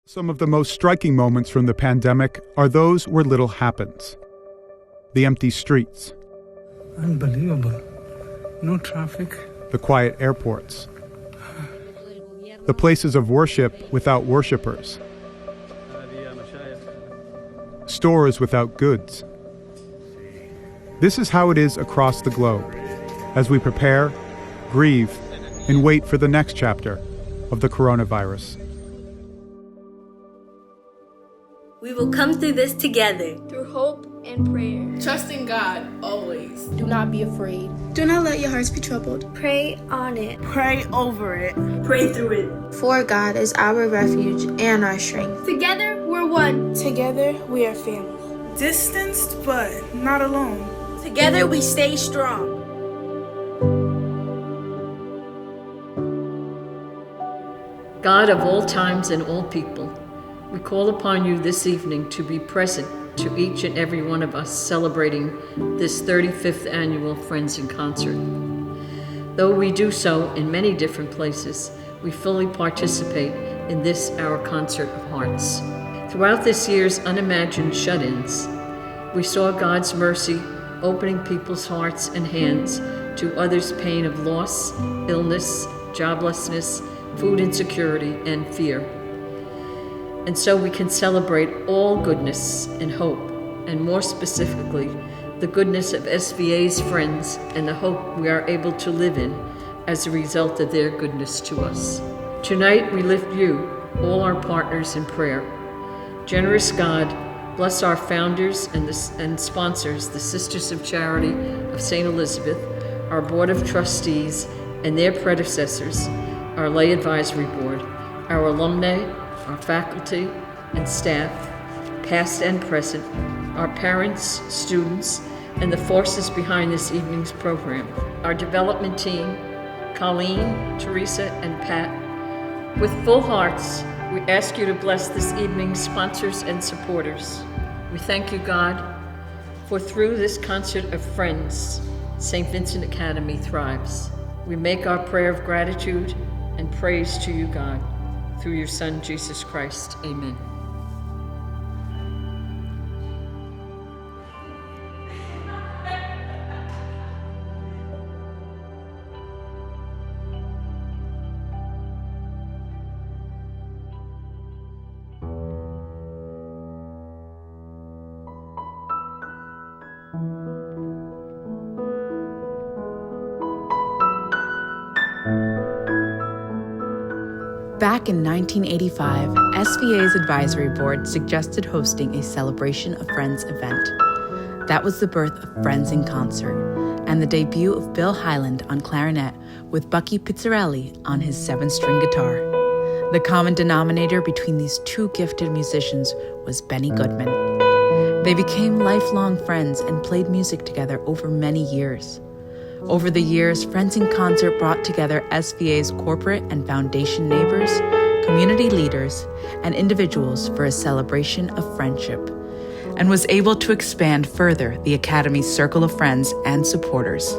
Some of the most striking moments from the pandemic are those where little happens. The empty streets. Unbelievable. No traffic. The quiet airports. The places of worship without worshipers. Stores without goods. This is how it is across the globe, as we prepare, grieve, and wait for the next chapter of the coronavirus. We will come through this together. Through hope and prayer. Trusting God always. Do not be afraid. Do not let your hearts be troubled. Pray on it. Pray over it. Pray through it. For God is our refuge and our strength. Together, we're one. Together, we are family. Distanced, but not alone. Together, we stay strong. God of all times and all people, we call upon you this evening to be present to each and every one of us celebrating this 35th annual Friends in Concert. Though we do so in many different places, we fully participate in this, our concert of hearts. Throughout this year's unimagined shut-ins, we saw God's mercy opening people's hearts and hands to others' pain of loss, illness, joblessness, food insecurity, and fear. And so we can celebrate all goodness and hope, and more specifically, the goodness of SVA's friends and the hope we are able to live in as a result of their goodness to us. Tonight we lift you, all our partners, in prayer. Generous God, bless our founders and sponsors, the Sisters of Charity of St. Elizabeth, our Board of Trustees and their predecessors, our Lay Advisory Board, our alumni, our faculty and staff, past and present, our parents, students, and the forces behind this evening's program, our development team, Colleen, Teresa, and Pat. With full hearts, we ask you to bless this evening's sponsors and supporters. We thank you, God, for through this concert of friends, St. Vincent Academy thrives. We make our prayer of gratitude and praise to you, God, through your Son, Jesus Christ. Amen. Back in 1985, SVA's advisory board suggested hosting a Celebration of Friends event. That was the birth of Friends in Concert and the debut of Bill Hyland on clarinet with Bucky Pizzarelli on his 7-string guitar. The common denominator between these two gifted musicians was Benny Goodman. They became lifelong friends and played music together over many years. Over the years, Friends in Concert brought together SVA's corporate and foundation neighbors, community leaders, and individuals for a celebration of friendship, and was able to expand further the Academy's circle of friends and supporters.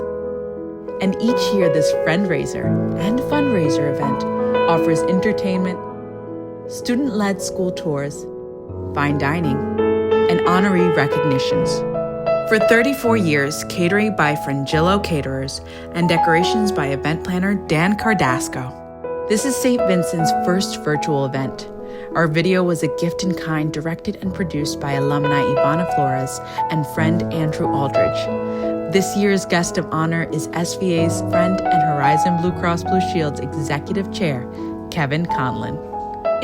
And each year, this friend-raiser and fundraiser event offers entertainment, student-led school tours, fine dining, and honoree recognitions. For 34 years, catering by Frangillo Caterers and decorations by event planner Dan Cardasco. This is St. Vincent's first virtual event. Our video was a gift in kind directed and produced by alumni Ivannah Flores and friend Andrew Aldridge. This year's guest of honor is SVA's friend and Horizon Blue Cross Blue Shield's Executive Chair, Kevin Conlon.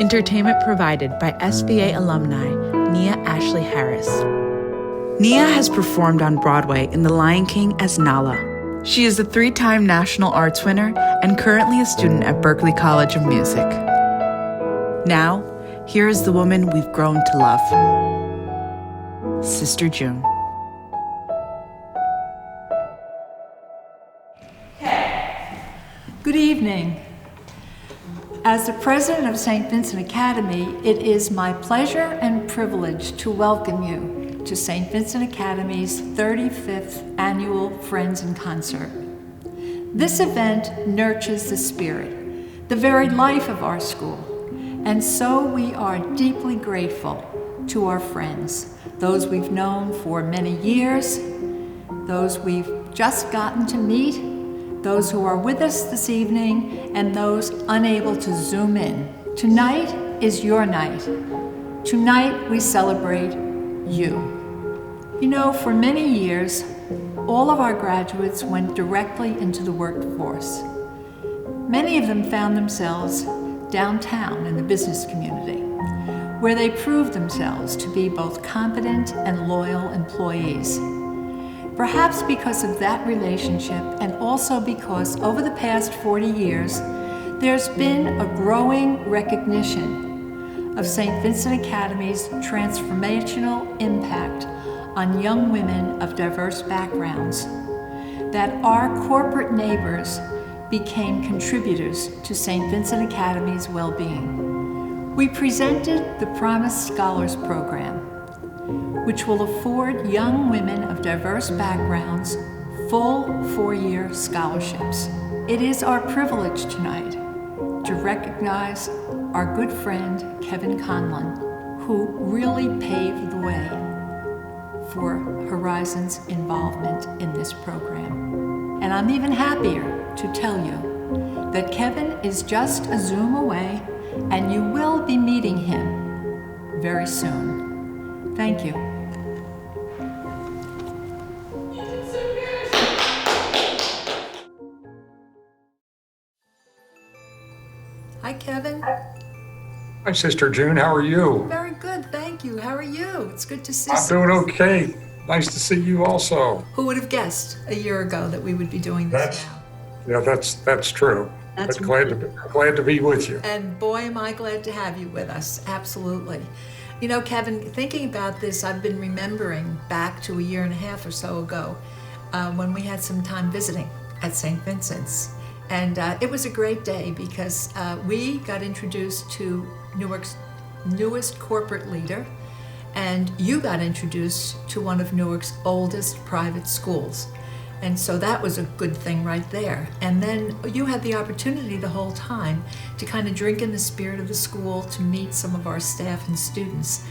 Entertainment provided by SVA alumni Nia Ashley Harris. Nia has performed on Broadway in The Lion King as Nala. She is a 3-time National Arts winner and currently a student at Berklee College of Music. Now, here is the woman we've grown to love, Sister June. Good evening. As the president of St. Vincent Academy, it is my pleasure and privilege to welcome you to St. Vincent Academy's 35th Annual Friends in Concert. This event nurtures the spirit, the very life of our school, And so we are deeply grateful to our friends, those we've known for many years, those we've just gotten to meet, those who are with us this evening, and those unable to Zoom in. Tonight is your night. Tonight we celebrate you. You know, for many years, all of our graduates went directly into the workforce. Many of them found themselves downtown in the business community, where they proved themselves to be both competent and loyal employees. Perhaps because of that relationship, and also because over the past 40 years, there's been a growing recognition of St. Vincent Academy's transformational impact on young women of diverse backgrounds, that our corporate neighbors became contributors to St. Vincent Academy's well-being. We presented the Promise Scholars Program, which will afford young women of diverse backgrounds full 4-year scholarships. It is our privilege tonight to recognize our good friend Kevin Conlon, who really paved the way for Horizon's involvement in this program. And I'm even happier to tell you that Kevin is just a Zoom away, and you will be meeting him very soon. Thank you. Hi, Kevin. Hi, Sister June. How are you? Very good, thank you. How are you? It's good to see you. I'm doing okay. Nice to see you also. Who would have guessed a year ago that we would be doing this now? Yeah, that's true. That's but glad to be with you. And boy, am I glad to have you with us. Absolutely. You know, Kevin, thinking about this, I've been remembering back to a year and a half or so ago when we had some time visiting at St. Vincent's. And it was a great day because we got introduced to Newark's newest corporate leader, and you got introduced to one of Newark's oldest private schools. And so that was a good thing right there. And then you had the opportunity the whole time to kind of drink in the spirit of the school, to meet some of our staff and students,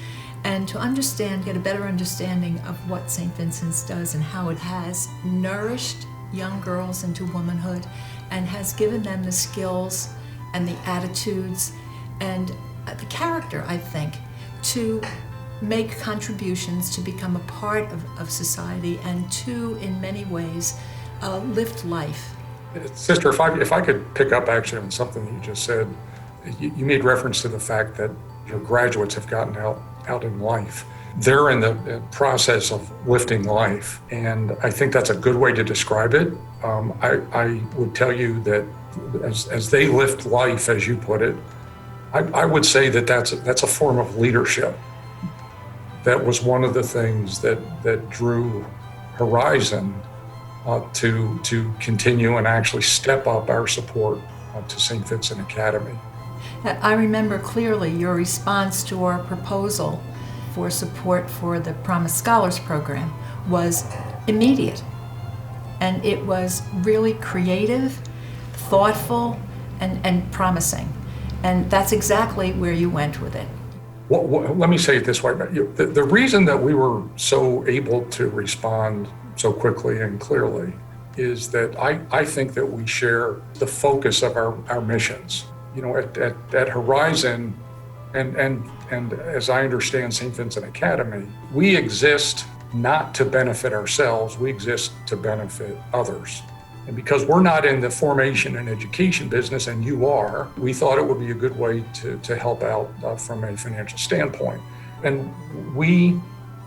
and to understand, get a better understanding of what St. Vincent's does and how it has nourished young girls into womanhood and has given them the skills and the attitudes and the character, I think, to make contributions, to become a part of society, and to, in many ways, lift life. Sister, if I could pick up actually on something that you just said, you made reference to the fact that your graduates have gotten out in life. They're in the process of lifting life, and I think that's a good way to describe it. I would tell you that as they lift life, as you put it, I would say that that's a form of leadership. That was one of the things that drew Horizon to continue and actually step up our support to St. Vincent Academy. I remember clearly your response to our proposal for support for the Promise Scholars Program was immediate. And it was really creative, thoughtful, and promising. And that's exactly where you went with it. Well, let me say it this way. The reason that we were so able to respond so quickly and clearly is that I think that we share the focus of our missions. You know, at Horizon, and as I understand St. Vincent Academy, we exist not to benefit ourselves, we exist to benefit others. And because we're not in the formation and education business, and you are, we thought it would be a good way to help out from a financial standpoint. And we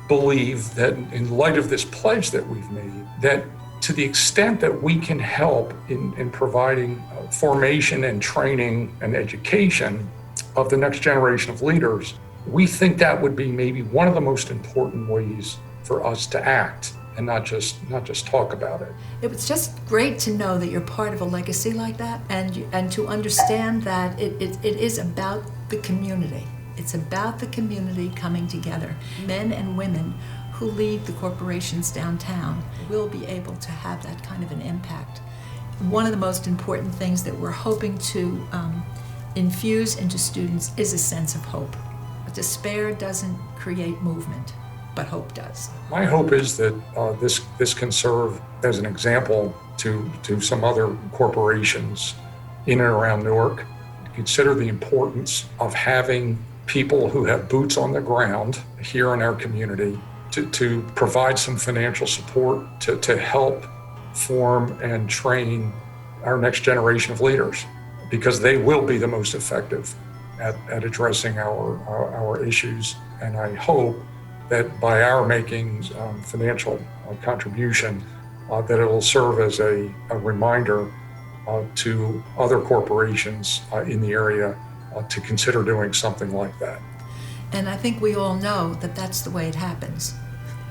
believe that in light of this pledge that we've made, that to the extent that we can help in providing formation and training and education of the next generation of leaders, we think that would be maybe one of the most important ways for us to act and not just talk about it. It was just great to know that you're part of a legacy like that, and to understand that it is about the community. It's about the community coming together. Men and women who lead the corporations downtown will be able to have that kind of an impact. One of the most important things that we're hoping to infuse into students is a sense of hope. Despair doesn't create movement, but hope does. My hope is that this can serve as an example to some other corporations in and around Newark. Consider the importance of having people who have boots on the ground here in our community to provide some financial support to help form and train our next generation of leaders, because they will be the most effective at addressing our issues. And I hope that by our making financial contribution, that it will serve as a reminder to other corporations in the area to consider doing something like that. And I think we all know that that's the way it happens.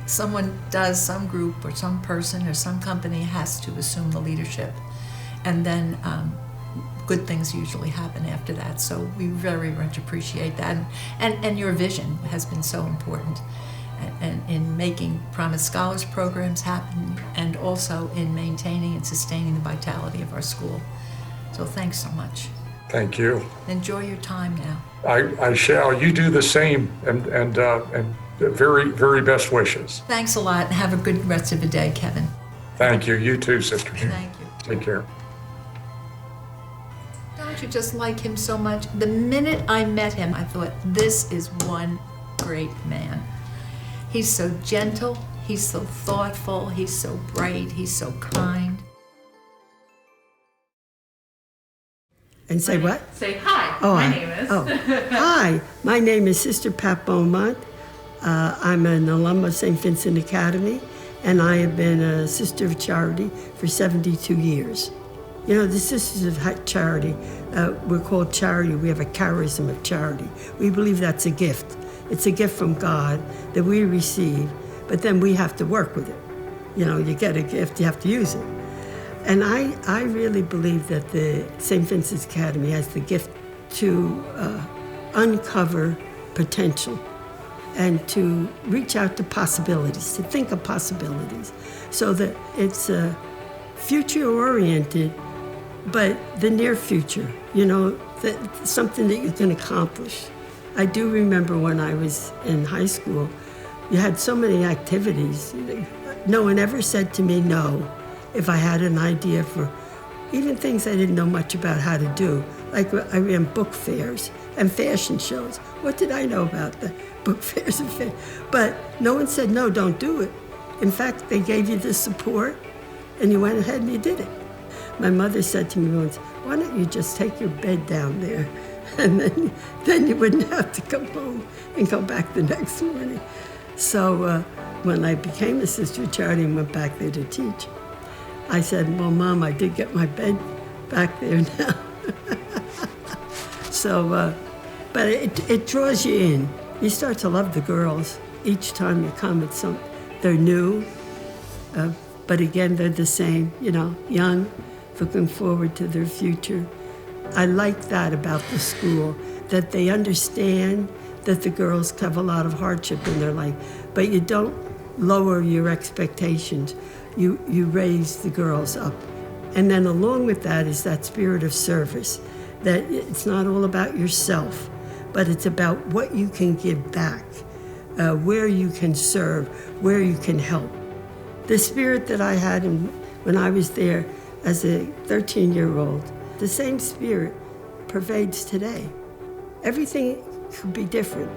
Some group or some person or some company has to assume the leadership. And then good things usually happen after that. So we very much appreciate that. And your vision has been so important and in making Promise Scholars programs happen, and also in maintaining and sustaining the vitality of our school. So thanks so much. Thank you. Enjoy your time now. I shall. You do the same, and very, very best wishes. Thanks a lot, and have a good rest of the day, Kevin. Thank you. You too, Sister Jean. Thank you. Take care. Don't you just like him so much? The minute I met him, I thought, this is one great man. He's so gentle, he's so thoughtful, he's so bright, he's so kind. And say what? Say hi. Oh, my name is. Hi, my name is Sister Pat Beaumont. I'm an alum of St. Vincent Academy, and I have been a Sister of Charity for 72 years. You know, the Sisters of Charity, we're called charity. We have a charism of charity. We believe that's a gift. It's a gift from God that we receive, but then we have to work with it. You know, you get a gift, you have to use it. And I really believe that the St. Vincent's Academy has the gift to uncover potential and to reach out to possibilities, to think of possibilities, so that it's future-oriented, but the near future, you know, that something that you can accomplish. I do remember when I was in high school, you had so many activities. No one ever said to me no if I had an idea for even things I didn't know much about how to do. Like I ran book fairs and fashion shows. What did I know about the book fairs and fairs? But no one said, no, don't do it. In fact, they gave you the support and you went ahead and you did it. My mother said to me once, why don't you just take your bed down there? And then you wouldn't have to come home and go back the next morning. So when I became a Sister of Charity and went back there to teach, I said, well, Mom, I did get my bed back there now. So, but it draws you in. You start to love the girls. Each time you come, they're new, but again, they're the same, you know, young, looking forward to their future. I like that about the school, that they understand that the girls have a lot of hardship in their life, but you don't lower your expectations. You raise the girls up. And then along with that is that spirit of service, that it's not all about yourself, but it's about what you can give back, where you can serve, where you can help. The spirit that I had when I was there as a 13-year-old, the same spirit pervades today. Everything could be different.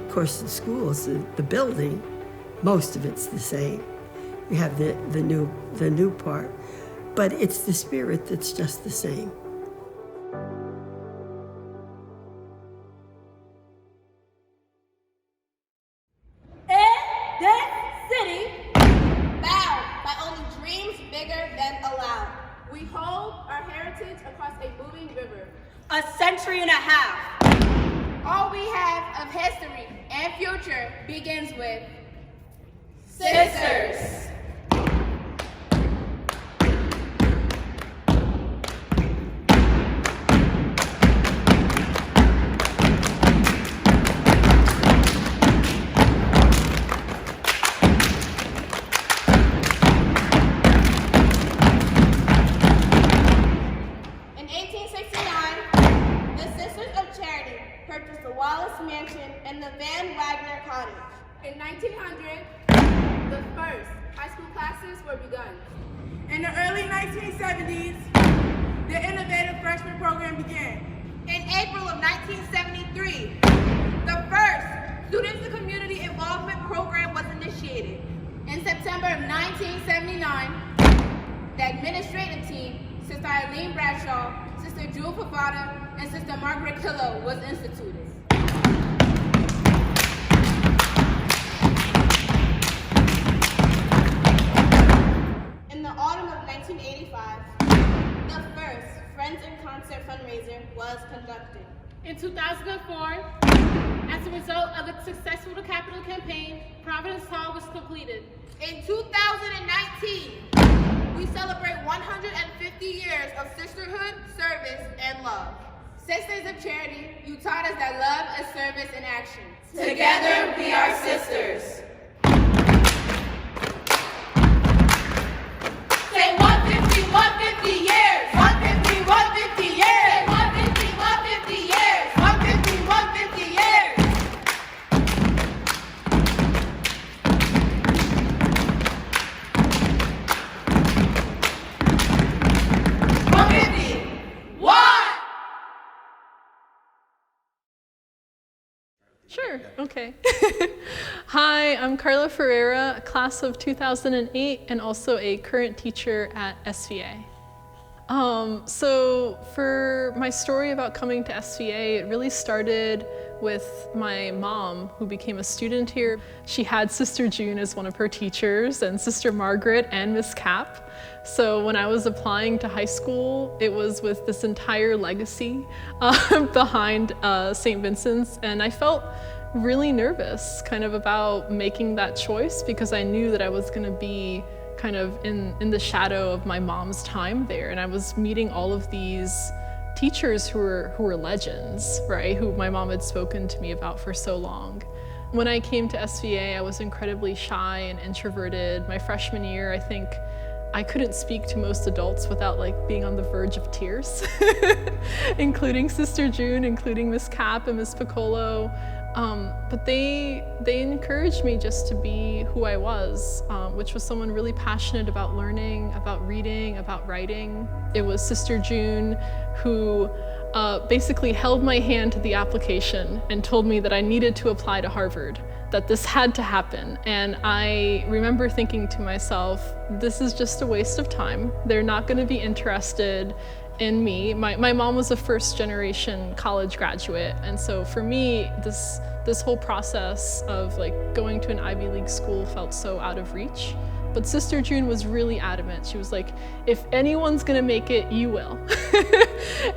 Of course, the schools, the building, most of it's the same. We have the new part, but it's the spirit that's just the same. In this city, bound by only dreams bigger than allowed. We hold our heritage across a moving river. A century and a half. All we have of history and future begins with Sisters. In 1869, this Wallace Mansion and the Van Wagner Cottage. In 1900, the first high school classes were begun. In the early 1970s, the innovative freshman program began. In April of 1973, the first Students in Community Involvement Program was initiated. In September of 1979, the administrative team, Sister Eileen Bradshaw, Sister Jewel Pavada, and Sister Margaret Killow was instituted. In the autumn of 1985, the first Friends in Concert fundraiser was conducted. In 2004, as a result of the successful Capitol campaign, Providence Hall was completed. In 2019, we celebrate 150 years of sisterhood, service, and love. Sisters of Charity, you taught us that love is service in action. Together, we are sisters. Say 150, 150 years. 150, 150 years. Say 150, 150 years. 150, 150 years. 150. Sure, okay. Hi, I'm Carla Ferreira, class of 2008 and also a current teacher at SVA. So for my story about coming to SVA, it really started with my mom, who became a student here. She had Sister June as one of her teachers and Sister Margaret and Miss Cap. So when I was applying to high school, it was with this entire legacy behind St. Vincent's, and I felt really nervous kind of about making that choice because I knew that I was going to be kind of in the shadow of my mom's time there, and I was meeting all of these teachers who were legends, right, who my mom had spoken to me about for so long. When I came to SVA, I was incredibly shy and introverted. My freshman year, I think I couldn't speak to most adults without being on the verge of tears, including Sister June, including Miss Cap and Miss Piccolo. But they encouraged me just to be who I was, which was someone really passionate about learning, about reading, about writing. It was Sister June who basically held my hand to the application and told me that I needed to apply to Harvard, that this had to happen. And I remember thinking to myself, this is just a waste of time. They're not going to be interested in me. My mom was a first-generation college graduate, and so for me, this whole process of going to an Ivy League school felt so out of reach. But Sister June was really adamant. She was like, if anyone's gonna make it, you will.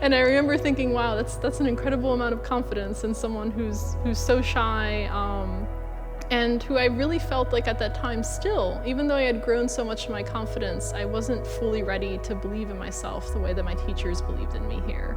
And I remember thinking, wow, that's an incredible amount of confidence in someone who's so shy, and who I really felt like at that time still, even though I had grown so much in my confidence, I wasn't fully ready to believe in myself the way that my teachers believed in me here.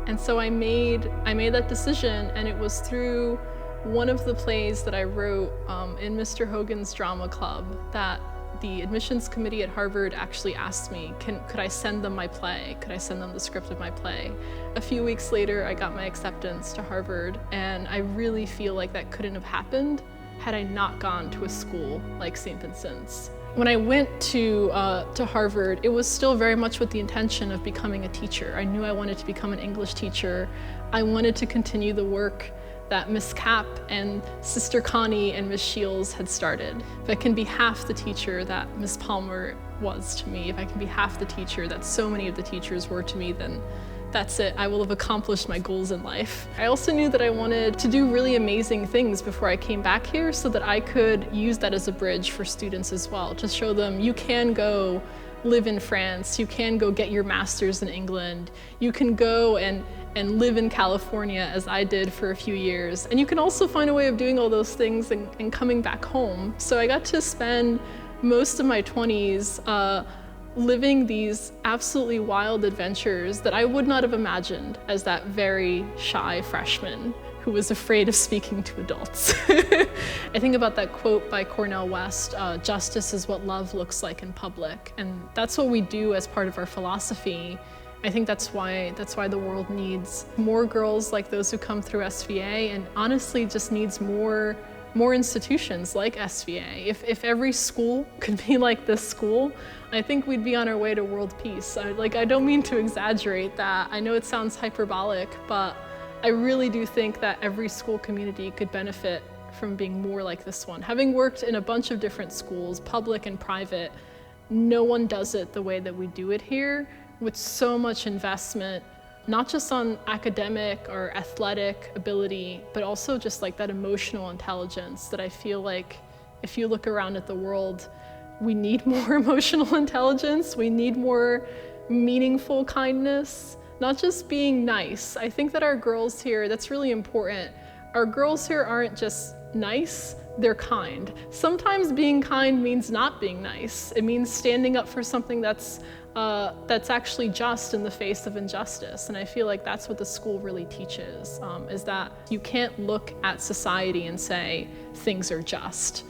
And so I made that decision, and it was through one of the plays that I wrote in Mr. Hogan's drama club that the admissions committee at Harvard actually asked me, could I send them my play? Could I send them the script of my play? A few weeks later, I got my acceptance to Harvard, and I really feel like that couldn't have happened had I not gone to a school like St. Vincent's. When I went to Harvard, it was still very much with the intention of becoming a teacher. I knew I wanted to become an English teacher. I wanted to continue the work that Miss Cap and Sister Connie and Miss Shields had started. If I can be half the teacher that Miss Palmer was to me, if I can be half the teacher that so many of the teachers were to me, then that's it. I will have accomplished my goals in life. I also knew that I wanted to do really amazing things before I came back here so that I could use that as a bridge for students as well, to show them you can go live in France, you can go get your master's in England, you can go and live in California as I did for a few years, and you can also find a way of doing all those things and coming back home. So I got to spend most of my 20s living these absolutely wild adventures that I would not have imagined as that very shy freshman who was afraid of speaking to adults. I think about that quote by Cornel West, justice is what love looks like in public. And that's what we do as part of our philosophy I think that's why the world needs more girls like those who come through SVA, and honestly just needs more institutions like SVA. If every school could be like this school, I think we'd be on our way to world peace. I don't mean to exaggerate that. I know it sounds hyperbolic, but I really do think that every school community could benefit from being more like this one. Having worked in a bunch of different schools, public and private, no one does it the way that we do it here, with so much investment, not just on academic or athletic ability, but also just like that emotional intelligence that I feel like if you look around at the world, we need more emotional intelligence, we need more meaningful kindness, not just being nice. I think that our girls here, that's really important. Our girls here aren't just nice, they're kind. Sometimes being kind means not being nice. It means standing up for something that's actually just in the face of injustice. And I feel like that's what the school really teaches, is that you can't look at society and say things are just.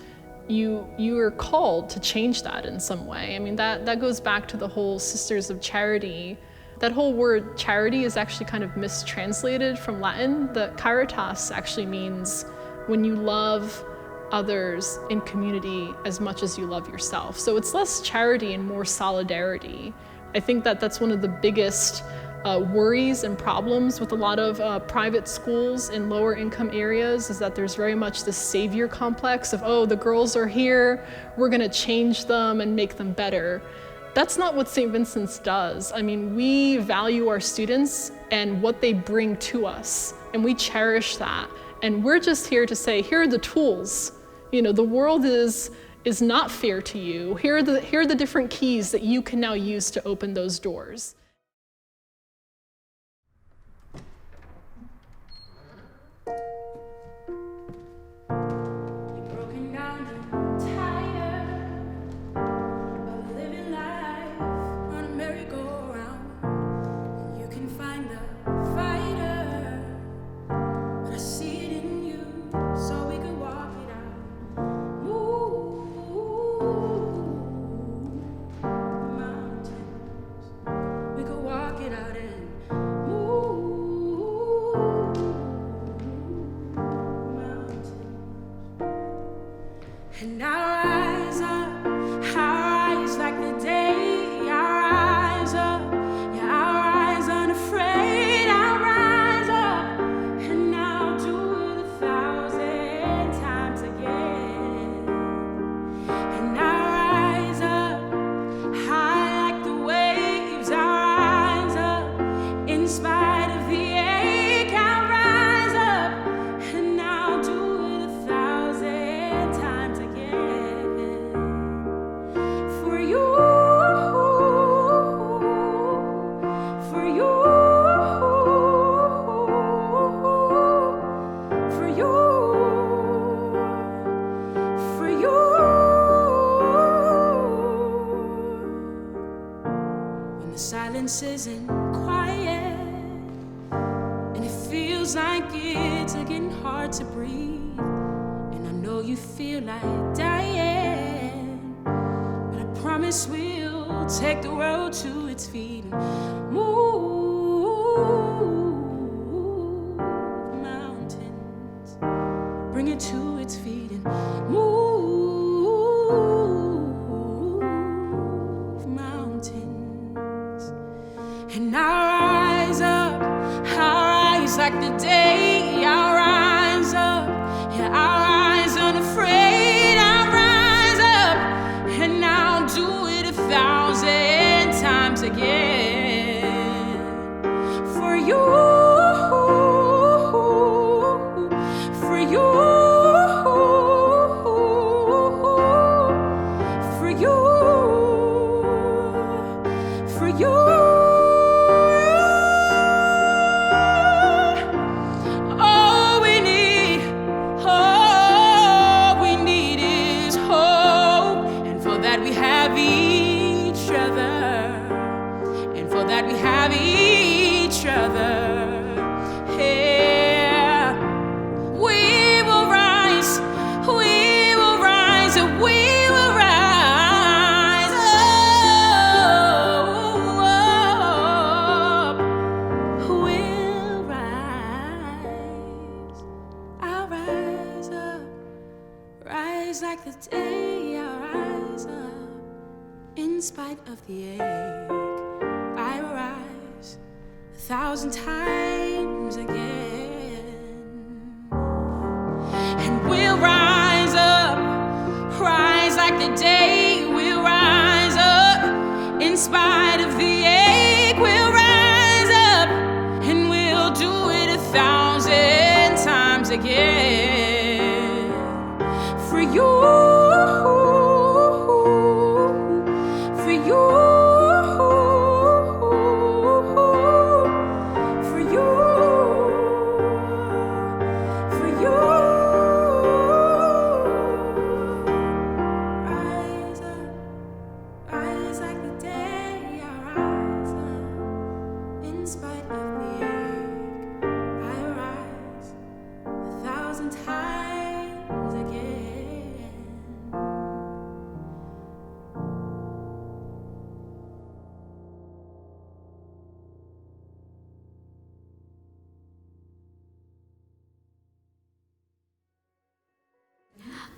You are called to change that in some way. I mean, that goes back to the whole Sisters of Charity. That whole word charity is actually kind of mistranslated from Latin. The caritas actually means when you love others in community as much as you love yourself. So it's less charity and more solidarity. I think that that's one of the biggest worries and problems with a lot of private schools in lower income areas, is that there's very much this savior complex of, oh, the girls are here, we're gonna change them and make them better. That's not what St. Vincent's does. I mean, we value our students and what they bring to us, and we cherish that. And we're just here to say, here are the tools. You know, the world is not fair to you. Here are the different keys that you can now use to open those doors. And I rise like the day, I rise up, yeah, I rise unafraid, I rise up, and I'll do it 1,000 times again. And I rise up, high like the waves, I rise up, in spite of the ache, I rise up, and I'll do it 1,000 times again. For you, for you, for you, for you. When the silence isn't quiet and it feels like it's getting hard to breathe, and I know you feel like dying, but I promise we'll take the road to its feet and move mountains, bring it to its feet and move mountains. And I rise up, I rise like the day, I rise up, yeah, I rise unafraid, I rise up, and I'll do it 1,000 times again. For you, for you, for you, for you. All we need, oh, rise like the day I rise up. In spite of the ache, I rise 1,000 times again. And we'll rise up, rise like the day. We'll rise up, in spite of the ache. We'll rise up, and we'll do it 1,000 times again. For you.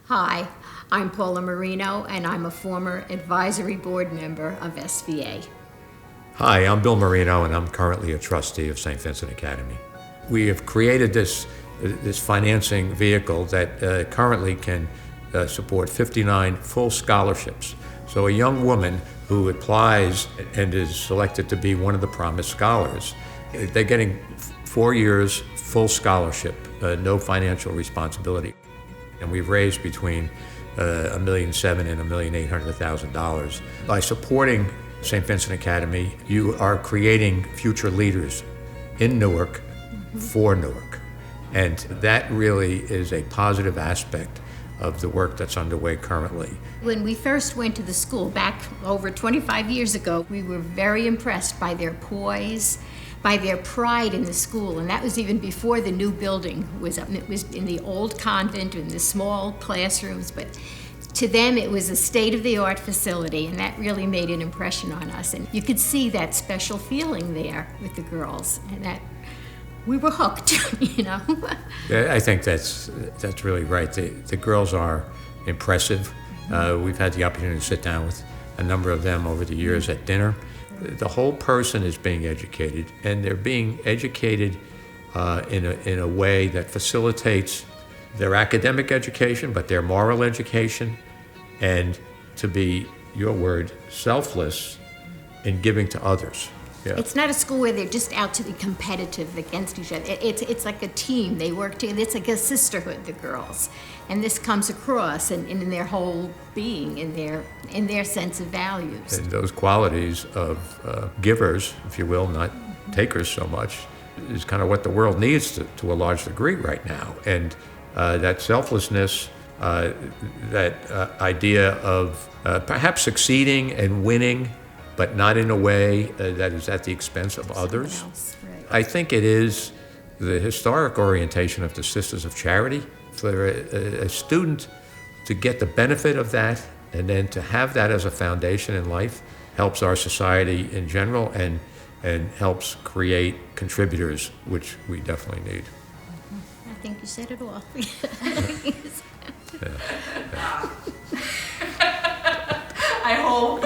Hi, I'm Paula Marino, and I'm a former advisory board member of SVA. Hi, I'm Bill Marino, and I'm currently a trustee of St. Vincent Academy. We have created this financing vehicle that currently can support 59 full scholarships. So a young woman who applies and is selected to be one of the promised scholars, they're getting 4 years full scholarship, no financial responsibility. And we've raised between $1.7 million and $1.8 million. By supporting St. Vincent Academy, you are creating future leaders in Newark for Newark. And that really is a positive aspect of the work that's underway currently. When we first went to the school back over 25 years ago, we were very impressed by their poise, by their pride in the school, and that was even before the new building was up. It was in the old convent in the small classrooms, but to them it was a state-of-the-art facility, and that really made an impression on us. And you could see that special feeling there with the girls, and that we were hooked, you know. I think that's really right. The girls are impressive. We've had the opportunity to sit down with a number of them over the years at dinner. The whole person is being educated, and they're being educated in a way that facilitates their academic education, but their moral education, and to be, your word, selfless in giving to others. Yeah. It's not a school where they're just out to be competitive against each other. It's like a team. They work together. It's like a sisterhood, the girls. And this comes across in their whole being, in their sense of values. And those qualities of givers, if you will, not takers so much, is kind of what the world needs to a large degree right now. And that selflessness, that idea of perhaps succeeding and winning, but not in a way that is at the expense of others. Right. I think it is the historic orientation of the Sisters of Charity. For a student to get the benefit of that, and then to have that as a foundation in life, helps our society in general, and helps create contributors, which we definitely need. I think you said it all. Yeah. I hope.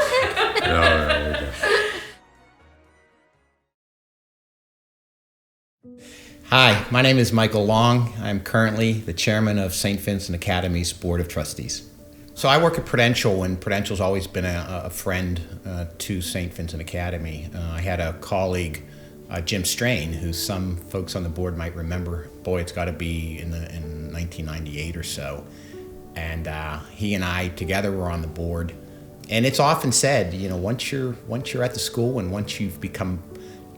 No, Hi, my name is Michael Long. I'm currently the chairman of St. Vincent Academy's Board of Trustees. So I work at Prudential, and Prudential's always been a friend to St. Vincent Academy. I had a colleague, Jim Strain, who some folks on the board might remember. Boy, it's got to be in 1998 or so. And he and I together were on the board. And it's often said, you know, once you're at the school and once you've become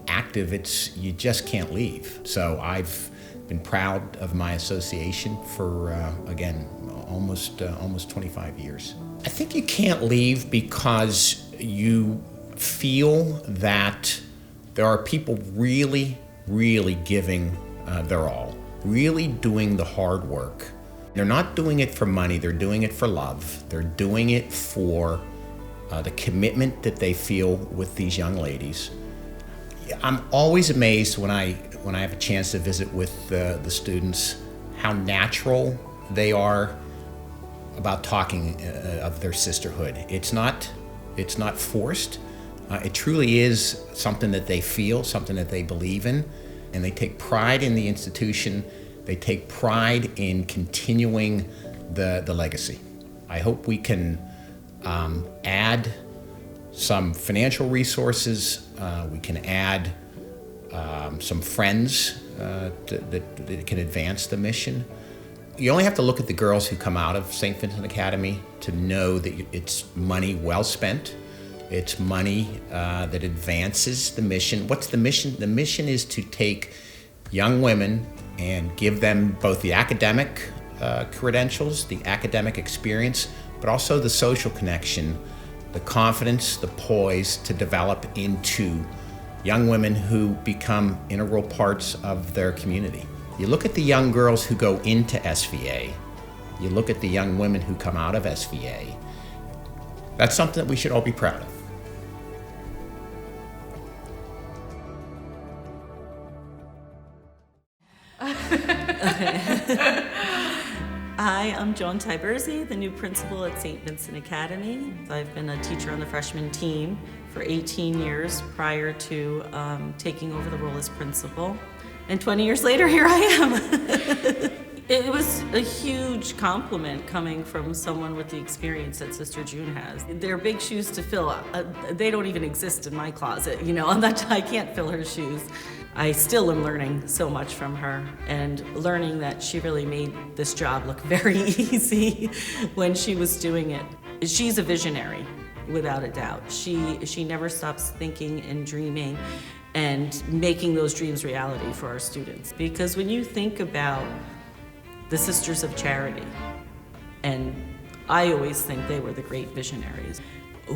active, you just can't leave. So I've been proud of my association for again almost 25 years. I think you can't leave because you feel that there are people really giving their all, really doing the hard work. They're not doing it for money, they're doing it for love. They're doing it for the commitment that they feel with these young ladies. I'm always amazed when I have a chance to visit with the students, how natural they are about talking of their sisterhood. It's not forced. It truly is something that they feel, something that they believe in, and they take pride in the institution. They take pride in continuing the legacy. I hope we can add some financial resources. We can add some friends that can advance the mission. You only have to look at the girls who come out of St. Vincent Academy to know that it's money well spent. It's money that advances the mission. What's the mission? The mission is to take young women and give them both the academic credentials, the academic experience, but also the social connection, the confidence, the poise to develop into young women who become integral parts of their community. You look at the young girls who go into SVA, you look at the young women who come out of SVA, that's something that we should all be proud of. Hi, I'm Joan Tiberzi, the new principal at St. Vincent Academy. I've been a teacher on the freshman team for 18 years prior to taking over the role as principal. And 20 years later, here I am. It was a huge compliment coming from someone with the experience that Sister June has. They're big shoes to fill. They don't even exist in my closet, you know. I can't fill her shoes. I still am learning so much from her, and learning that she really made this job look very easy when she was doing it. She's a visionary, without a doubt. She never stops thinking and dreaming and making those dreams reality for our students. Because when you think about the Sisters of Charity, and I always think they were the great visionaries.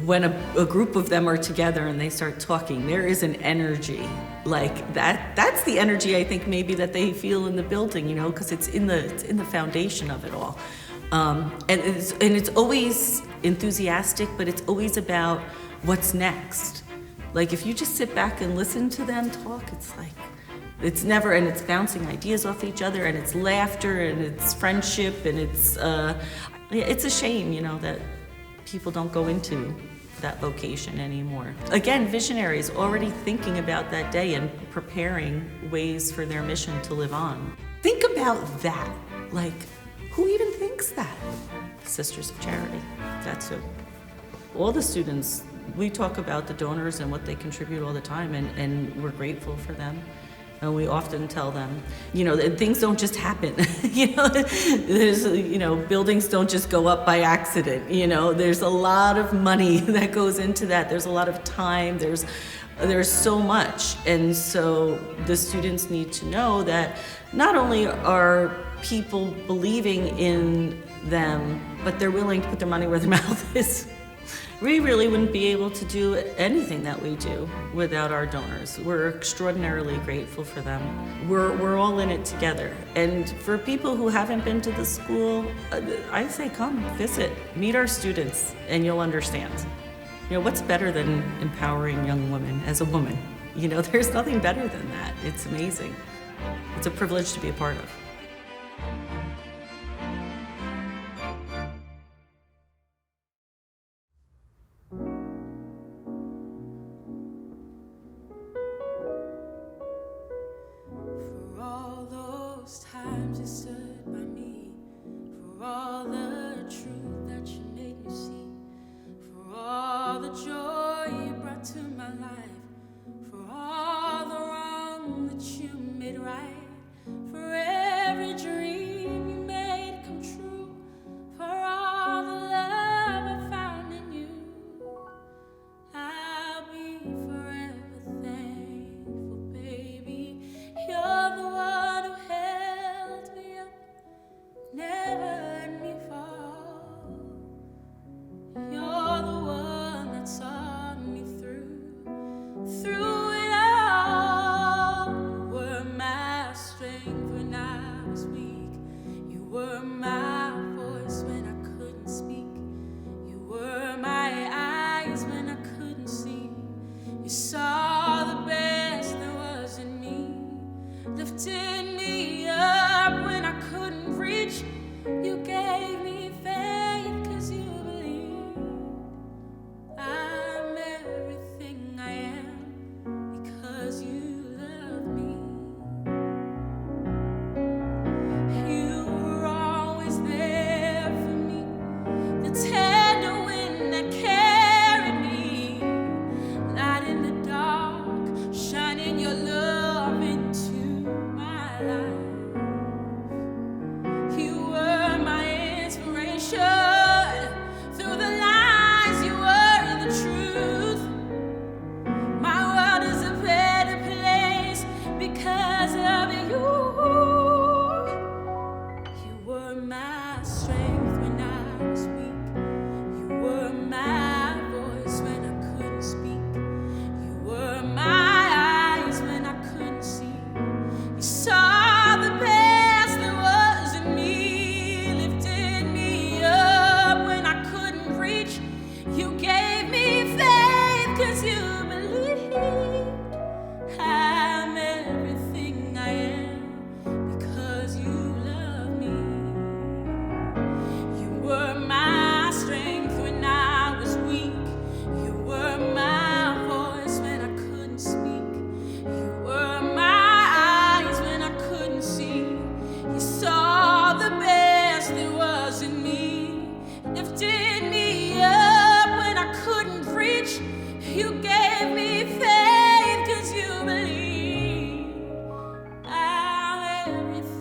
When a group of them are together and they start talking, there is an energy like that. That's the energy I think maybe that they feel in the building, you know, because it's in the foundation of it all. And it's always enthusiastic, but it's always about what's next. Like if you just sit back and listen to them talk, it's like, it's never, and it's bouncing ideas off each other, and it's laughter, and it's friendship, and it's a shame, you know, that people don't go into that vocation anymore. Again, visionaries already thinking about that day and preparing ways for their mission to live on. Think about that. Like, who even thinks that? Sisters of Charity, that's who. All the students, we talk about the donors and what they contribute all the time, and we're grateful for them. And we often tell them, you know, things don't just happen. Buildings don't just go up by accident. You know, there's a lot of money that goes into that. There's a lot of time. There's so much. And so the students need to know that not only are people believing in them, but they're willing to put their money where their mouth is. We really wouldn't be able to do anything that we do without our donors. We're extraordinarily grateful for them. We're all in it together. And for people who haven't been to the school, I say come, visit, meet our students, and you'll understand. You know, what's better than empowering young women as a woman? You know, there's nothing better than that. It's amazing. It's a privilege to be a part of. Times you stood by me, for all the truth that you made me see, for all the joy you brought to my life, for all the wrong that you made right, for every dream you made come true, for all the love I found in you. I'll be forever thankful, baby. You're the one who never let me fall. You're the one that saw me through it all. You were my strength when I was weak. You were my voice when I couldn't speak. You were my eyes when I couldn't see. You saw the best there was in me, lifted me up when I couldn't reach. You gave me faith everything.